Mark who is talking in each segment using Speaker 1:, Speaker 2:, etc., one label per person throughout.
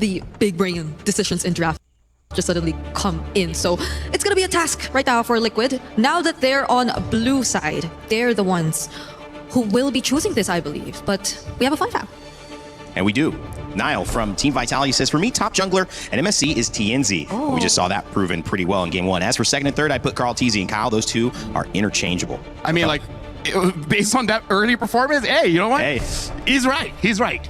Speaker 1: the big brain decisions in draft just suddenly come in. So it's gonna be a task right now for Liquid. Now that they're on blue side, they're the ones who will be choosing this, I believe. But we have a fun fact.
Speaker 2: And we do. Niall from Team Vitality says, for me, top jungler and MSC is TNZ.
Speaker 1: Oh.
Speaker 2: We just saw that proven pretty well in game one. As for second and third, I put Carl, TZ, and Kyle. Those two are interchangeable.
Speaker 3: I mean, like, based on that early performance, hey, you know what?
Speaker 2: Hey.
Speaker 3: He's right. He's right.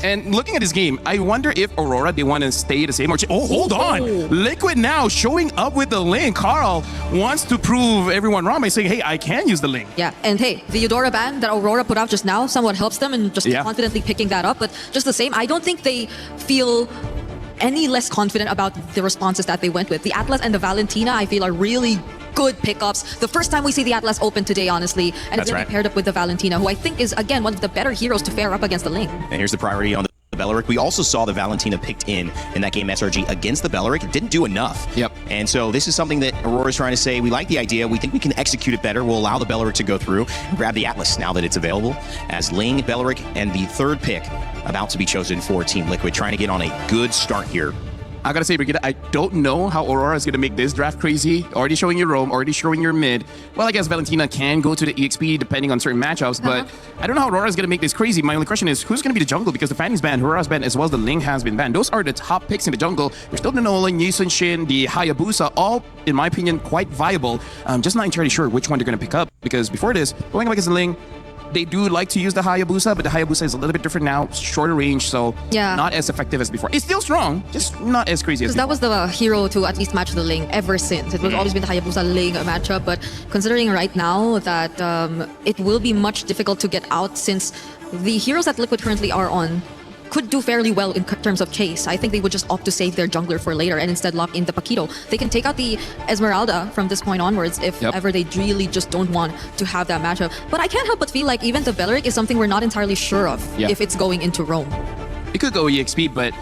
Speaker 3: And looking at this game, I wonder if Aurora, they want to stay the same or hold on. Liquid now showing up with the link. Carl wants to prove everyone wrong by saying, hey, I can use the link.
Speaker 1: Yeah, and hey, the Eudora ban that Aurora put out just now somewhat helps them in just confidently picking that up. But just the same, I don't think they feel any less confident about the responses that they went with. The Atlas and the Valentina, I feel, are really good pickups. The first time we see the Atlas open today, honestly, and it's going to be paired up with the Valentina, who I think is, again, one of the better heroes to fare up against the lane.
Speaker 2: And here's the priority on the Beleric. We also saw the Valentina picked in that game SRG against the Beleric. It didn't do enough.
Speaker 3: Yep. And
Speaker 2: so this is something that Aurora's trying to say, we like the idea, we think we can execute it better, we'll allow the Beleric to go through and grab the Atlas now that it's available, as Ling, Beleric, and the third pick about to be chosen for Team Liquid, trying to get on a good start here.
Speaker 3: I gotta say, Brigitte, I don't know how Aurora is gonna make this draft crazy. Already showing your roam, already showing your mid. Well, I guess Valentina can go to the EXP depending on certain matchups, but I don't know how Aurora is gonna make this crazy. My only question is, who's gonna be the jungle? Because the Fanny's banned, Aurora's banned, as well as the Ling has been banned. Those are the top picks in the jungle. There's still the Nolan, Yisun Shin, the Hayabusa, all, in my opinion, quite viable. I'm just not entirely sure which one they're gonna pick up, because before this, going up against the Ling, they do like to use the Hayabusa, but the Hayabusa is a little bit different now, shorter range, so not as effective as before. It's still strong, just not as crazy as before.
Speaker 1: That was the hero to at least match the Ling ever since. It was always been the Hayabusa Ling matchup, but considering right now that it will be much difficult to get out since the heroes that Liquid currently are on could do fairly well in terms of chase. I think they would just opt to save their jungler for later and instead lock in the Paquito. They can take out the Esmeralda from this point onwards if ever they really just don't want to have that matchup. But I can't help but feel like even the Beleric is something we're not entirely sure of if it's going into Rome.
Speaker 3: It could go EXP, but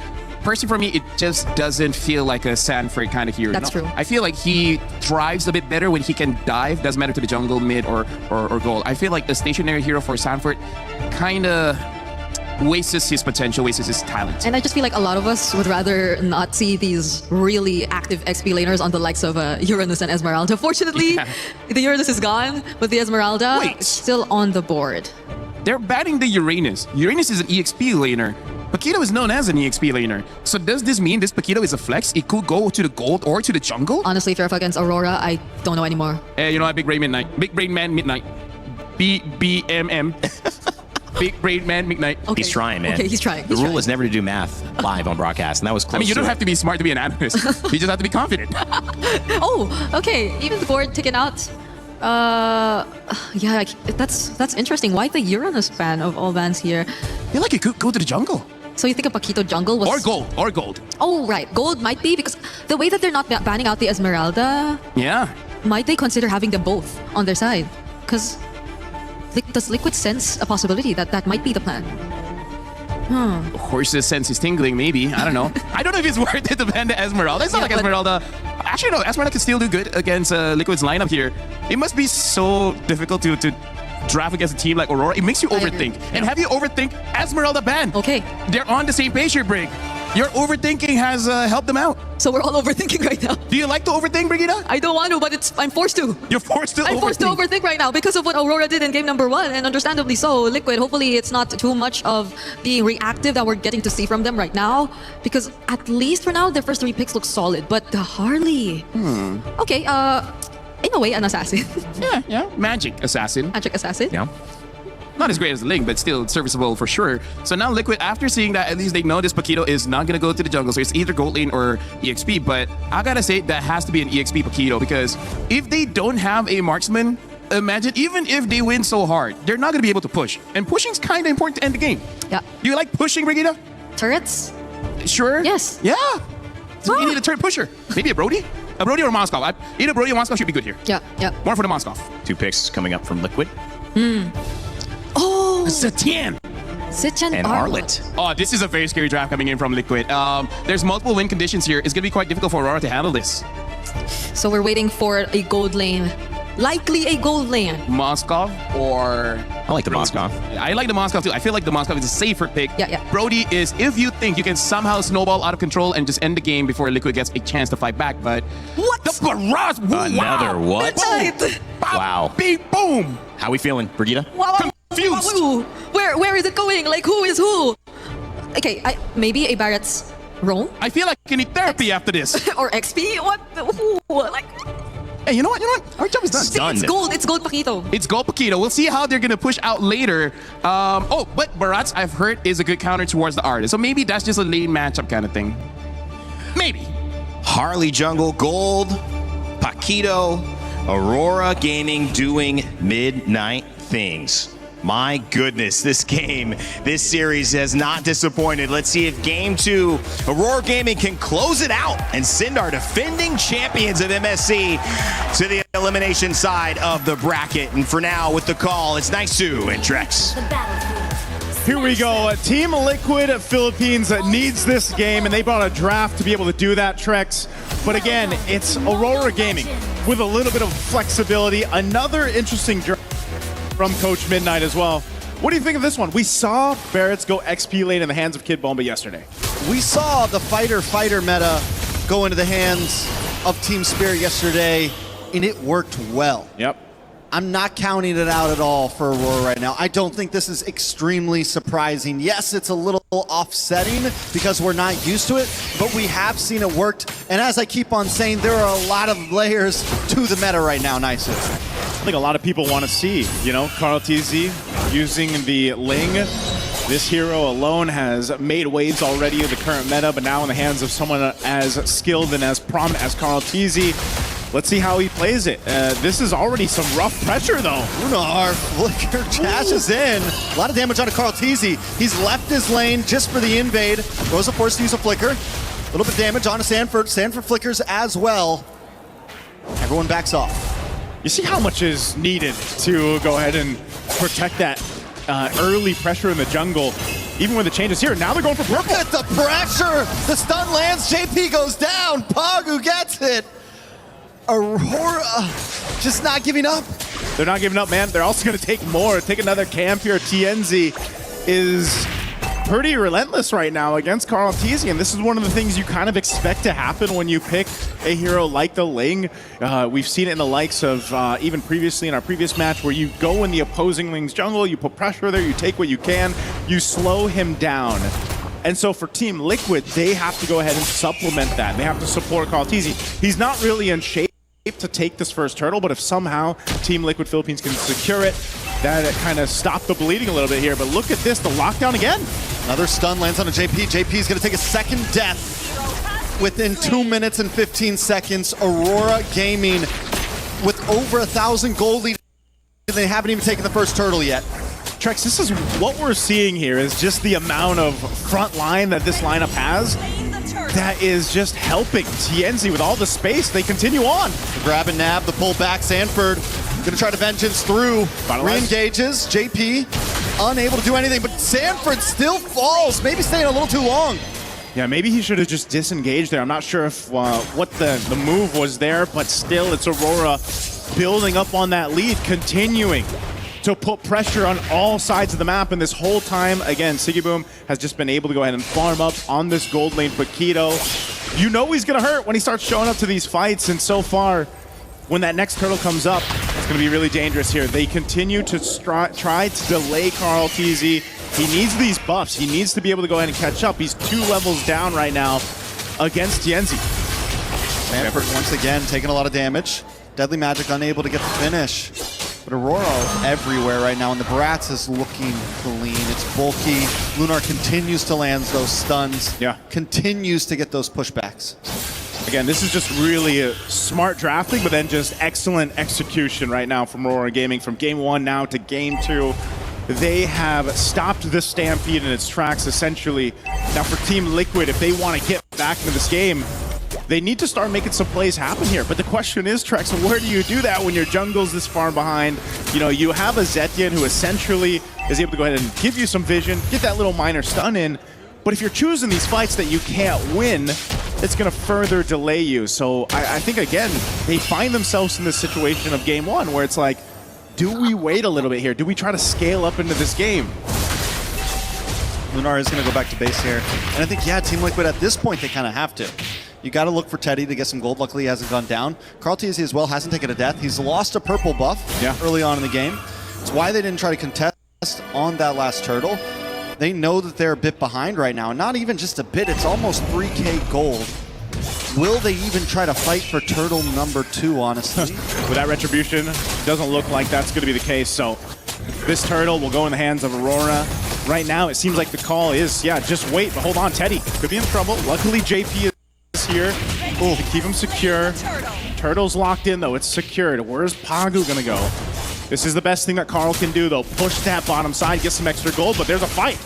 Speaker 3: personally for me, it just doesn't feel like a Sanford kind of hero.
Speaker 1: That's true.
Speaker 3: I feel like he thrives a bit better when he can dive. Doesn't matter to the jungle, mid, or gold. I feel like the stationary hero for Sanford kind of wastes his potential, wastes his talent.
Speaker 1: And I just feel like a lot of us would rather not see these really active XP laners on the likes of Uranus and Esmeralda. Fortunately, the Uranus is gone, but the Esmeralda is still on the board.
Speaker 3: They're batting the Uranus. Uranus is an EXP laner. Paquito is known as an EXP laner. So does this mean this Paquito is a flex? It could go to the gold or to the jungle?
Speaker 1: Honestly, if you're up against Aurora, I don't know anymore.
Speaker 3: Hey, you know what? Big Brain Midnight. Big Brain Man Midnight. BBMM. Big Brain Man McKnight.
Speaker 1: Okay.
Speaker 2: He's trying, man.
Speaker 1: Okay, he's trying.
Speaker 2: The rule is never to do math live on broadcast, and that was close.
Speaker 3: I mean, you don't have to be smart to be an analyst. You just have to be confident.
Speaker 1: Oh, okay. Even the board taken out. Yeah, that's interesting. Why the Uranus ban of all bans here?
Speaker 3: I feel like it could go to the jungle.
Speaker 1: So you think a Paquito jungle was...
Speaker 3: Or gold.
Speaker 1: Oh, right. Gold might be, because the way that they're not banning out the Esmeralda...
Speaker 3: Yeah.
Speaker 1: Might they consider having them both on their side? Because... does Liquid sense a possibility that that might be the plan?
Speaker 3: Of course, the sense is tingling, maybe. I don't know. I don't know if it's worth it to ban the Esmeralda. It's not like Esmeralda... Actually, no. Esmeralda can still do good against Liquid's lineup here. It must be so difficult to draft against a team like Aurora. It makes you overthink. And have you overthink Esmeralda ban?
Speaker 1: Okay.
Speaker 3: They're on the same page here, Brig. Your overthinking has helped them out.
Speaker 1: So we're all overthinking right now.
Speaker 3: Do you like to overthink, Brigitte?
Speaker 1: I don't want to, but I'm forced to.
Speaker 3: You're forced to
Speaker 1: I'm forced to overthink right now because of what Aurora did in game number 1, and understandably so. Liquid, hopefully it's not too much of being reactive that we're getting to see from them right now, because at least for now, their first 3 picks look solid. But the Harley... Okay, in a way, an assassin.
Speaker 3: Yeah. Magic assassin.
Speaker 1: Magic assassin.
Speaker 3: Yeah. Not as great as the Ling, but still serviceable for sure. So now Liquid, after seeing that, at least they know this Paquito is not going to go to the jungle. So it's either gold lane or EXP. But I got to say, that has to be an EXP Paquito, because if they don't have a marksman, imagine, even if they win so hard, they're not going to be able to push. And pushing's kind of important to end the game.
Speaker 1: Yeah.
Speaker 3: Do you like pushing, Brigitte?
Speaker 1: Turrets?
Speaker 3: Sure.
Speaker 1: Yes.
Speaker 3: Yeah. So you need a turret pusher. Maybe a Brody? A Brody or a Moskov. Either Brody or Moskov should be good here.
Speaker 1: Yeah.
Speaker 3: More for the Moskov.
Speaker 2: 2 picks coming up from Liquid.
Speaker 1: Oh!
Speaker 3: Zetian.
Speaker 1: Sitchin
Speaker 2: And Arlet.
Speaker 3: Oh, this is a very scary draft coming in from Liquid. There's multiple win conditions here. It's going to be quite difficult for Aurora to handle this.
Speaker 1: So we're waiting for a gold lane. Likely a gold lane.
Speaker 3: Moskov or
Speaker 2: I like the Moskov.
Speaker 3: I like the Moskov too. I feel like the Moskov is a safer pick.
Speaker 1: Yeah.
Speaker 3: Brody is, if you think you can somehow snowball out of control and just end the game before Liquid gets a chance to fight back, but
Speaker 1: What?
Speaker 3: the barrage!
Speaker 2: Another what?
Speaker 1: Midnight.
Speaker 2: Wow.
Speaker 3: Beep, boom!
Speaker 2: How we feeling, Brigitte?
Speaker 1: Wow.
Speaker 3: Confused.
Speaker 1: Where is it going? Like, who is who? Okay, maybe a Barrett's roam
Speaker 3: I feel like I need therapy after this.
Speaker 1: or XP. What? Who? Like,
Speaker 3: Hey, you know what? Our job is done.
Speaker 2: Done.
Speaker 1: It's gold, Paquito.
Speaker 3: It's Go Paquito. We'll see how they're gonna push out later. But Barats, I've heard, is a good counter towards the artist. So maybe that's just a lane matchup kind of thing. Maybe.
Speaker 2: Harley Jungle, Gold, Paquito, Aurora Gaming doing midnight things. My goodness, this game, this series has not disappointed. Let's see if Game 2, Aurora Gaming can close it out and send our defending champions of MSC to the elimination side of the bracket. And for now, with the call, it's Naisu and Trex.
Speaker 4: Here we go. Team Liquid Philippines needs this game, and they brought a draft to be able to do that, Trex. But again, it's Aurora Gaming with a little bit of flexibility. Another interesting draft from Coach Midnight as well. What do you think of this one? We saw Barrett's go XP lane in the hands of Kid Bomba yesterday.
Speaker 5: We saw the fighter meta go into the hands of Team Spirit yesterday, and it worked well.
Speaker 4: Yep.
Speaker 5: I'm not counting it out at all for Aurora right now. I don't think this is extremely surprising. Yes, it's a little offsetting because we're not used to it, but we have seen it worked. And as I keep on saying, there are a lot of layers to the meta right now, Nice.
Speaker 4: I think a lot of people want to see, Carl TZ using the Ling. This hero alone has made waves already in the current meta, but now in the hands of someone as skilled and as prominent as Carl TZ. Let's see how he plays it. This is already some rough pressure, though.
Speaker 5: Unar Flicker dashes in. A lot of damage on Carl TZ. He's left his lane just for the invade. Rosa forced to use a Flicker. A little bit of damage on Sanford. Sanford flickers as well. Everyone backs off.
Speaker 4: You see how much is needed to go ahead and protect that early pressure in the jungle, even when the changes here. Now they're going for purple.
Speaker 5: Look at the pressure. The stun lands. JP goes down. Pagu gets it. Aurora just not giving up.
Speaker 4: They're not giving up, man. They're also going to take more. Take another camp here. TNZ is pretty relentless right now against Carl TZ, and this is one of the things you kind of expect to happen when you pick a hero like the Ling. We've seen it in the likes of even previously in our previous match where you go in the opposing Ling's jungle, you put pressure there, you take what you can, you slow him down. And so for Team Liquid, they have to go ahead and supplement that. They have to support Carl TZ. He's not really in shape to take this first turtle, but if somehow Team Liquid Philippines can secure it, that kind of stopped the bleeding a little bit here. But look at this, the lockdown again.
Speaker 5: Another stun lands on a JP. JP is going to take a second death within 2 minutes and 15 seconds. Aurora Gaming with over 1,000 gold lead. They haven't even taken the first turtle yet.
Speaker 4: Trex, this is what we're seeing here is just the amount of front line that this lineup has that is just helping TNZ with all the space. They continue on.
Speaker 5: The grab and nab, the pull back. Sanford going to try to vengeance through. Re-engages. JP unable to do anything, but Sanford still falls. Maybe staying a little too long.
Speaker 4: Yeah, maybe he should have just disengaged there. I'm not sure if what the move was there, but still it's Aurora building up on that lead, continuing to put pressure on all sides of the map. And this whole time, again, Sigiboom has just been able to go ahead and farm up on this gold lane. Paquito, you know he's going to hurt when he starts showing up to these fights. And so far, when that next turtle comes up, it's going to be really dangerous here. They continue to try to delay Carl TZ. He needs these buffs. He needs to be able to go ahead and catch up. He's 2 levels down right now against TNZ.
Speaker 5: Sanford once again taking a lot of damage. Deadly Magic unable to get the finish. But Aurora everywhere right now, and the Barats is looking clean. It's bulky. Lunar continues to land those stuns.
Speaker 4: Yeah.
Speaker 5: Continues to get those pushbacks.
Speaker 4: Again, this is just really a smart drafting, but then just excellent execution right now from Aurora Gaming. From game 1 now to game 2, they have stopped the Stampede in its tracks, essentially. Now for Team Liquid, if they want to get back into this game, they need to start making some plays happen here. But the question is, Trex, where do you do that when your jungle's this far behind? You know, you have a Zetian who essentially is able to go ahead and give you some vision, get that little minor stun in. But if you're choosing these fights that you can't win, it's going to further delay you. So I think, again, they find themselves in this situation of game 1 where it's like, do we wait a little bit here? Do we try to scale up into this game?
Speaker 5: Lunar is going to go back to base here. And I think, yeah, Team Liquid at this point, they kind of have to. You got to look for Teddy to get some gold. Luckily, he hasn't gone down. Carl-TZ as well hasn't taken a death. He's lost a purple buff early on in the game. It's why they didn't try to contest on that last turtle. They know that they're a bit behind right now. And not even just a bit, it's almost 3K gold. Will they even try to fight for turtle number 2, honestly?
Speaker 4: With that retribution, doesn't look like that's going to be the case. So this turtle will go in the hands of Aurora. Right now, it seems like the call is, yeah, just wait. But hold on, Teddy could be in trouble. Luckily, JP is here to keep him secure. Turtle's locked in, though. It's secured. Where's Pagu going to go? This is the best thing that Carl can do, though. Push that bottom side, get some extra gold, but there's a fight.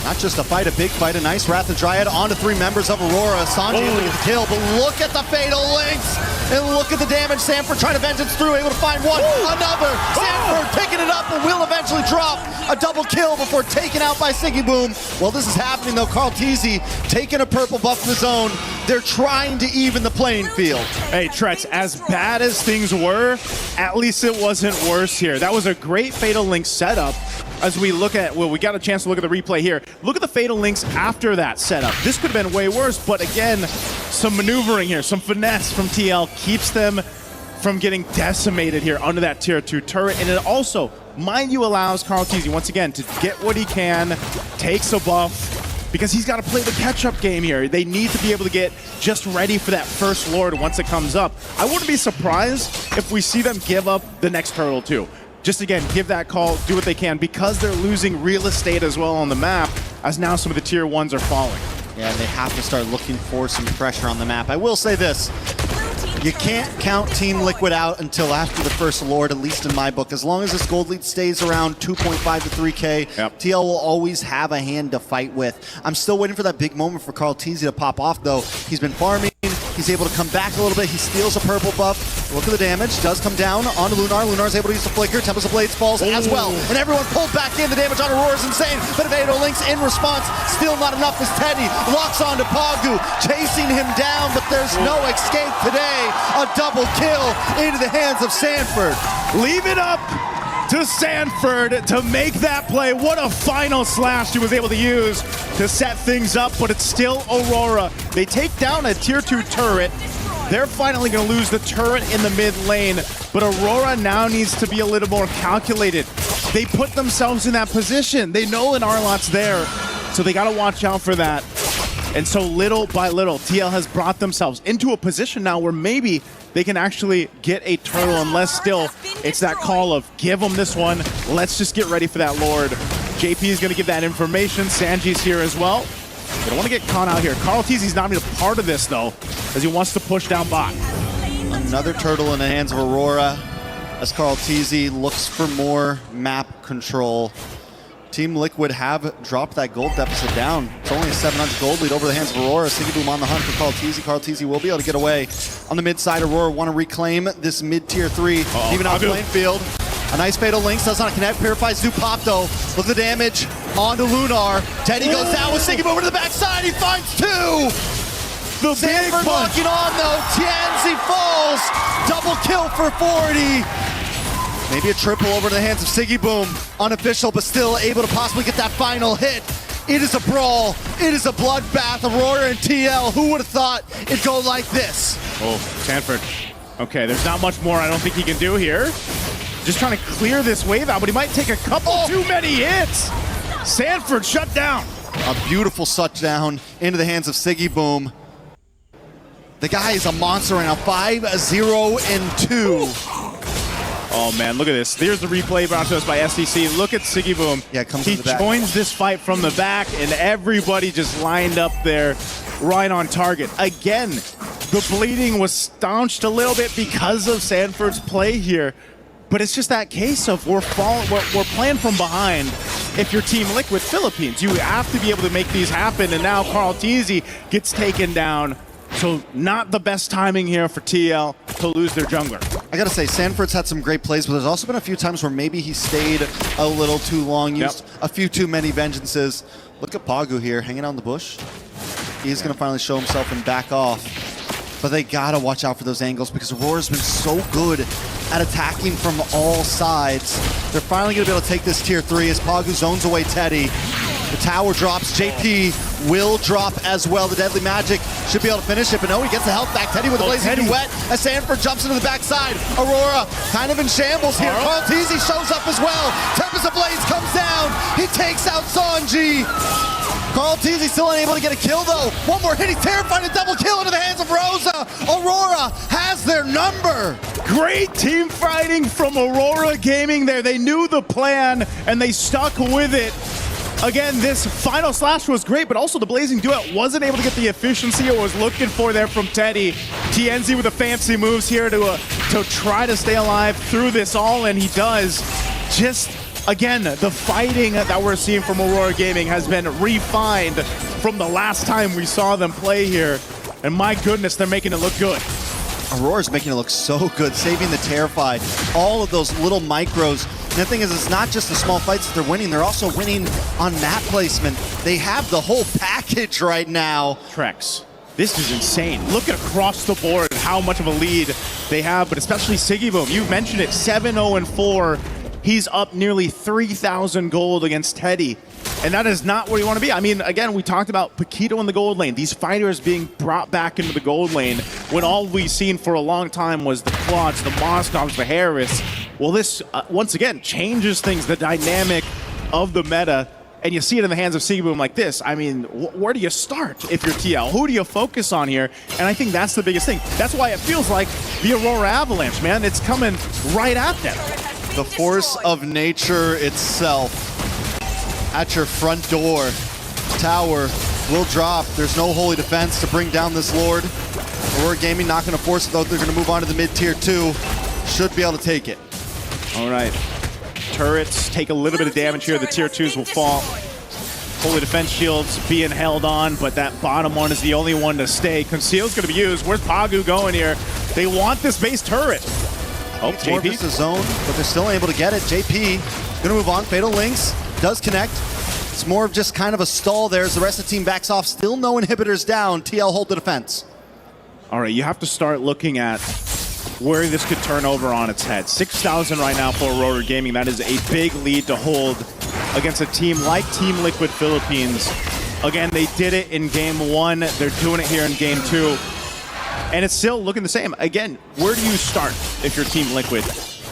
Speaker 5: Not just a fight, a big fight. A nice Wrath of Dryad onto 3 members of Aurora. Sanji able to get the kill, but look at the fatal links. And look at the damage. Sanford trying to vengeance through, able to find one. Another. Sanford picking it up and will eventually drop a double kill before taken out by Siggy Boom. Well, this is happening, though. Carl-TZ taking a purple buff of his own. They're trying to even the playing field.
Speaker 4: Hey, Tretz, as bad as things were, at least it wasn't worse here. That was a great Fatal Link setup. As we look at, well, we got a chance to look at the replay here. Look at the Fatal Links after that setup. This could have been way worse, but again, some maneuvering here, some finesse from TL keeps them from getting decimated here under that tier 2 turret. And it also, mind you, allows Carl-TZ once again to get what he can, takes a buff, because he's got to play the catch-up game here. They need to be able to get just ready for that first Lord once it comes up. I wouldn't be surprised if we see them give up the next turtle too. Just again, give that call, do what they can, because they're losing real estate as well on the map, as now some of the tier 1s are falling.
Speaker 5: Yeah, they have to start looking for some pressure on the map. I will say this. You can't count Team Liquid out until after the first Lord, at least in my book. As long as this gold lead stays around 2.5 to 3K, TL will always have a hand to fight with. I'm still waiting for that big moment for Carl-TZ to pop off, though. He's been farming. He's able to come back a little bit. He steals a purple buff. Look at the damage. Does come down onto Lunar. Lunar's able to use the flicker. Tempest of Blades falls as well. And everyone pulled back in. The damage on Aurora is insane. But Fatal Links in response. Still not enough as Teddy locks onto Pagu. Chasing him down, but there's no escape today. A double kill into the hands of Sanford.
Speaker 4: Leave it up to Sanford to make that play. What a final slash he was able to use to set things up, but it's still Aurora. They take down a tier 2 turret. They're finally going to lose the turret in the mid lane, but Aurora now needs to be a little more calculated. They put themselves in that position. They know an Arlot's there, so they got to watch out for that. And so little by little, TL has brought themselves into a position now where maybe they can actually get a turtle, unless still it's that call of give them this one. Let's just get ready for that Lord. JP is going to give that information. Sanji's here as well. They don't want to get caught out here. Carl-TZ's not even a part of this, though, as he wants to push down bot.
Speaker 5: Another turtle in the hands of Aurora as Carl-TZ looks for more map control. Team Liquid have dropped that gold deficit down. It's only a 700 gold lead over the hands of Aurora. Siggy Boom on the hunt for Carl-TZ. Carl-TZ will be able to get away. On the mid side, Aurora want to reclaim this mid tier 3. Even off the playing field. A nice Fatal Links does not connect. Purifies do pop though. Look at the damage onto Lunar. Teddy goes down with Siggy Boom over to the backside. He finds 2.
Speaker 4: The
Speaker 5: Sanford locking on though. TNZ falls. Double kill for 40. Maybe a triple over to the hands of Siggy Boom. Unofficial, but still able to possibly get that final hit. It is a brawl. It is a bloodbath. Aurora and TL. Who would have thought it'd go like this?
Speaker 4: Oh, Sanford. Okay, there's not much more I don't think he can do here. Just trying to clear this wave out, but he might take a couple too many hits. Sanford shut down.
Speaker 5: A beautiful shutdown into the hands of Siggy Boom. The guy is a monster right now. 5-0-2.
Speaker 4: Oh man, look at this. There's the replay brought to us by SDC. Look at Siggy Boom.
Speaker 5: Yeah, comes
Speaker 4: he
Speaker 5: from the back.
Speaker 4: joins this fight from the back, and everybody just lined up there right on target. Again, the bleeding was staunched a little bit because of Sanford's play here. But it's just that case of we're playing from behind. If you're Team Liquid Philippines, you have to be able to make these happen. And now Carl-TZ gets taken down. So not the best timing here for TL to lose their jungler.
Speaker 5: I gotta say, Sanford's had some great plays, but there's also been a few times where maybe he stayed a little too long, used a few too many vengeances. Look at Pagu here, hanging out in the bush. He's gonna finally show himself and back off. But they gotta watch out for those angles because Aurora's been so good at attacking from all sides. They're finally going to be able to take this tier 3 as Pagu zones away Teddy. The tower drops. JP will drop as well. The Deadly Magic should be able to finish it, but no, he gets the health back. Teddy with a blazing duet as Sanford jumps into the backside. Aurora kind of in shambles here. Carl Teasy shows up as well. Tempest Ablaze comes down. He takes out Sanji. Carl Teasy still unable to get a kill though. One more hit, he's terrified, a double kill into the hands of Rosa. Aurora has their number.
Speaker 4: Great team fighting from Aurora Gaming there. They knew the plan and they stuck with it. Again, this final slash was great, but also the Blazing Duet wasn't able to get the efficiency it was looking for there from Teddy. TNZ with the fancy moves here to try to stay alive through this all, and he does. Just, again, the fighting that we're seeing from Aurora Gaming has been refined from the last time we saw them play here. And my goodness, they're making it look good.
Speaker 5: Aurora's making it look so good, saving the Terrified. All of those little micros. And the thing is, it's not just the small fights that they're winning, they're also winning on map placement. They have the whole package right now.
Speaker 4: Trex, this is insane. Look at across the board how much of a lead they have, but especially Siggy Boom. You mentioned it, 7-0-4. He's up nearly 3,000 gold against Teddy. And that is not where you want to be. I mean, again, we talked about Paquito in the gold lane. These fighters being brought back into the gold lane when all we've seen for a long time was the Quads, the Moscows, the Harris. Well, this, once again, changes things, the dynamic of the meta. And you see it in the hands of Siggy Boom like this. I mean, where do you start if you're TL? Who do you focus on here? And I think that's the biggest thing. That's why it feels like the Aurora Avalanche, man. It's coming right at them.
Speaker 5: The force of nature itself at your front door. Tower will drop. There's no holy defense to bring down this Lord. Aurora Gaming not going to force it though. They're going to move on to the mid-tier 2. Should be able to take it.
Speaker 4: All right. Turrets take a little bit of damage here. The tier 2s will fall. Holy defense shields being held on, but that bottom one is the only one to stay. Conceal's going to be used. Where's Pagu going here? They want this base turret. Oh,
Speaker 5: It's more just a zone, but they're still able to get it. JP gonna move on. Fatal Links does connect. It's more of just kind of a stall there as the rest of the team backs off. Still no inhibitors down. TL hold the defense.
Speaker 4: All right, you have to start looking at where this could turn over on its head. 6,000 right now for Aurora Gaming. That is a big lead to hold against a team like Team Liquid Philippines. Again, they did it in game 1. They're doing it here in game 2. And it's still looking the same. Again, where do you start if you're Team Liquid?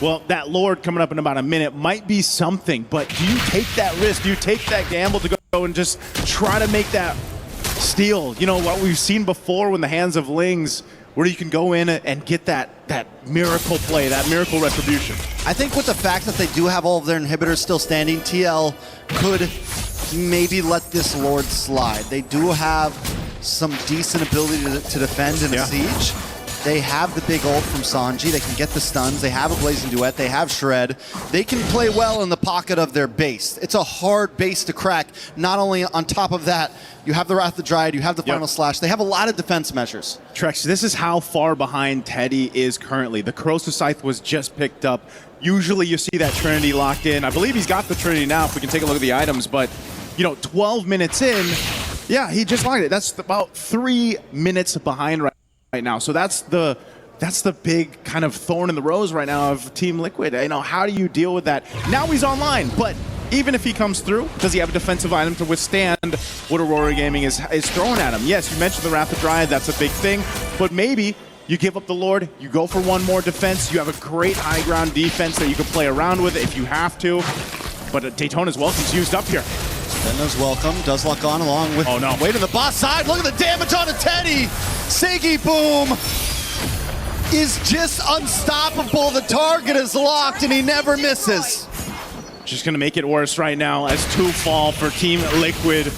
Speaker 4: Well, that Lord coming up in about a minute might be something, but do you take that risk? Do you take that gamble to go and just try to make that steal? You know, what we've seen before in the hands of Lings, where you can go in and get that miracle play, that miracle retribution.
Speaker 5: I think with the fact that they do have all of their inhibitors still standing, TL could maybe let this Lord slide. They do have some decent ability to defend in a siege. They have the big ult from Sanji. They can get the stuns. They have a Blazing Duet. They have Shred. They can play well in the pocket of their base. It's a hard base to crack. Not only on top of that, you have the Wrath of the Dryad, you have the Final Slash. They have a lot of defense measures.
Speaker 4: Trex, this is how far behind Teddy is currently. The Corrosive Scythe was just picked up. Usually you see that Trinity locked in. I believe he's got the Trinity now if we can take a look at the items, but you know, 12 minutes in, yeah, he just locked it. That's about 3 minutes behind right now. So that's the big kind of thorn in the rose right now of Team Liquid. You know, how do you deal with that? Now he's online, but even if he comes through, does he have a defensive item to withstand what Aurora Gaming is throwing at him? Yes, you mentioned the Wrath of Dryad, that's a big thing, but maybe you give up the Lord, you go for one more defense, you have a great high ground defense that you can play around with if you have to, but Daytona's welcome's used up here.
Speaker 5: Denno's welcome, does lock on along with way to the boss side. Look at the damage on a Teddy. Siggy Boom is just unstoppable. The target is locked and he never misses.
Speaker 4: Just gonna make it worse right now as 2 fall for Team Liquid.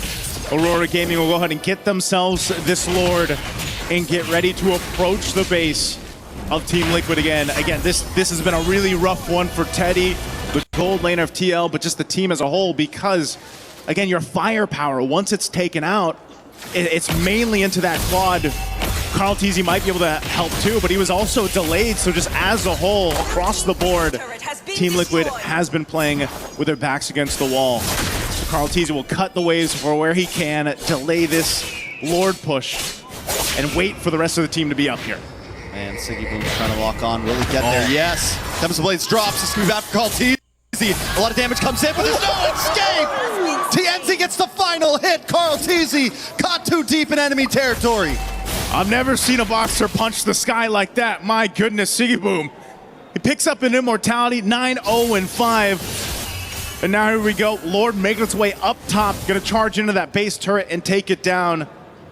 Speaker 4: Aurora Gaming will go ahead and get themselves this Lord and get ready to approach the base of Team Liquid again. Again, this has been a really rough one for Teddy, the gold laner of TL, but just the team as a whole, because again, your firepower, once it's taken out, it's mainly into that quad. Carl Teasy might be able to help too, but he was also delayed, so just as a whole, across the board, Team Liquid has been playing with their backs against the wall. So Carl Teasy will cut the waves for where he can, delay this Lord push, and wait for the rest of the team to be up here.
Speaker 5: And Siggy Boom's trying to lock on. Will he get there? Yes. Comes the Blades drops. This move out for Carl Teasy. A lot of damage comes in, but there's no escape. TNZ gets the final hit. Carl Teasy caught too deep in enemy territory.
Speaker 4: I've never seen a boxer punch the sky like that. My goodness, Siggy Boom. He picks up an immortality, 9-0-5. And now here we go. Lord making its way up top. Gonna charge into that base turret and take it down.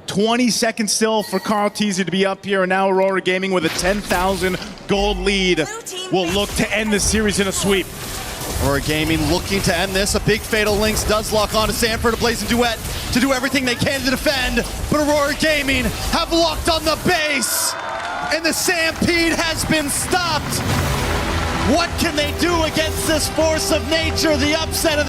Speaker 4: 20 seconds still for Carl Teasy to be up here, and now Aurora Gaming with a 10,000 gold lead will look to end the series in a sweep.
Speaker 5: Aurora Gaming looking to end this. A big Fatal Links does lock on to Sanford, a Blazing Duet to do everything they can to defend, but Aurora Gaming have locked on the base, and the Stampede has been stopped. What can they do against this force of nature? The upset of